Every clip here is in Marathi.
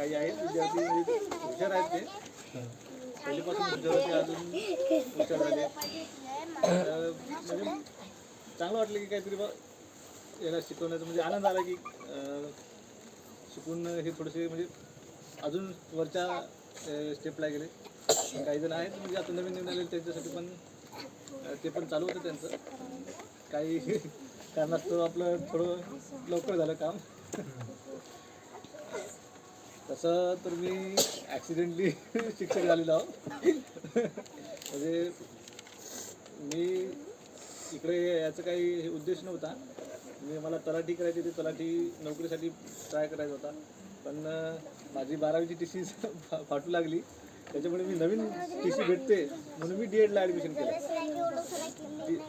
काही आहेत विद्यार्थी म्हणजे हुशार आहेत ते पहिल्यापासून हुशार होते अजून हुशार झाले. म्हणजे चांगलं वाटलं की काहीतरी बा याला शिकवण्याचं म्हणजे आनंद आला की शिकून हे थोडेसे म्हणजे अजून वरच्या स्टेपला गेले. काही जण आहेत म्हणजे आता नवीन नवीन आले त्यांच्यासाठी पण ते पण चालू होतं त्यांचं. काही कारणास्तव आपलं थोडं लवकर झालं काम. तसं तर मी ॲक्सिडेंटली शिक्षक झालेलो आहो. म्हणजे मी इकडे याचा काही उद्देश नव्हता. मला तलाठी करायची होती, तलाठी नोकरीसाठी ट्राय करायचा होता. पण माझी 12वीची TC फाटू लागली. त्याच्यामुळे मी नवीन TC भेटते म्हणून मी DEDला ॲडमिशन केलं.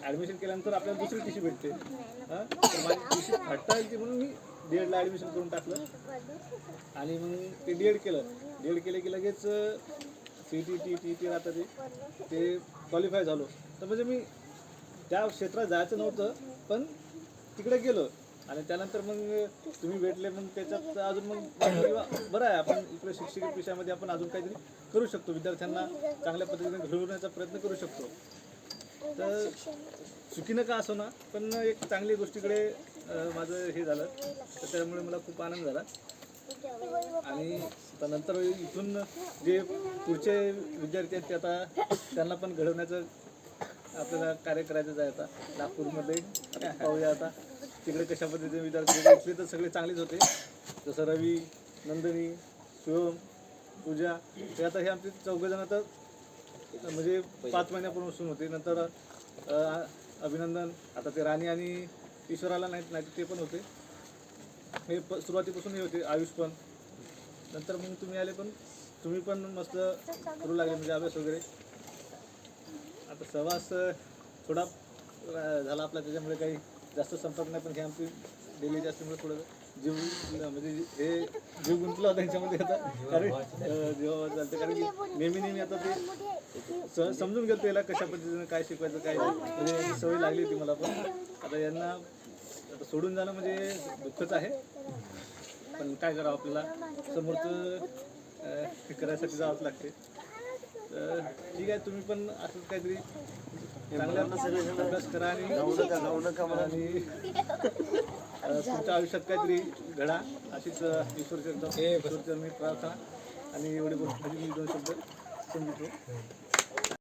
ॲडमिशन केल्यानंतर आपल्याला दुसरी TC भेटते. हां, तर माझी TC फाटता आली म्हणून मी DEDला ॲडमिशन करून टाकलं आणि मग ते DED केलं. DED केलं की लगेच CET TET राहतं ते क्वालिफाय झालो. तर म्हणजे मी त्या क्षेत्रात जायचं नव्हतं पण तिकडे गेलो आणि त्यानंतर मग तुम्ही भेटले. मग त्याच्यात अजून मग बरं आहे आपण इकडे शिक्षक पेशामध्ये आपण अजून काहीतरी करू शकतो, विद्यार्थ्यांना चांगल्या पद्धतीने घडवण्याचा प्रयत्न करू शकतो. तर चुकीनं का असो ना पण एक चांगली गोष्टीकडे माझं हे झालं तर त्यामुळे मला खूप आनंद झाला. आणि नंतर इथून जे पुढचे विद्यार्थी आहेत ते आता त्यांना पण घडवण्याचं आपल्याला कार्य करायचं आहे. आता नागपूरमध्ये पाहूया आता तिकडे कशा पद्धतीने विद्यार्थी इथले तर सगळे चांगलेच होते. जसं रवी, नंदिनी, शिवम, पूजा ते आता हे आमचे 4 जण तर म्हणजे 5 महिन्यापासून होते. नंतर अभिनंदन, आता ते राणी आणि ईश्वराला नाही ते पण होते. हे सुरुवातीपासून हे होते. आयुष पण नंतर मग तुम्ही आले पण तुम्ही पण मस्त करू लागले म्हणजे अभ्यास वगैरे. आता सहवास थोडा झाला आपला त्याच्यामुळे काही जास्त संपर्क नाही पण हे आमची डेलीची असल्यामुळे थोडं जीव म्हणजे हे जीव गुंतला त्यांच्यामध्ये आता. कारण जेव्हा चालतं कारण की नेहमी आता ते समजून गेलं याला कशा पद्धतीने काय शिकवायचं काय म्हणजे सवय लागली होती मला. पण आता यांना आता सोडून जाणं म्हणजे दुःखच आहे पण काय करावं आपल्याला समोरचं करायसाठी जावंच लागते. तर ठीक आहे तुम्ही पण असंच काहीतरी चांगल्या अभ्यास करा आणि तुमच्या आयुष्यात काहीतरी घडा अशीच ईश्वरचरणी प्रार्थना आणि एवढी गोष्ट मी 2 शब्द समजतो.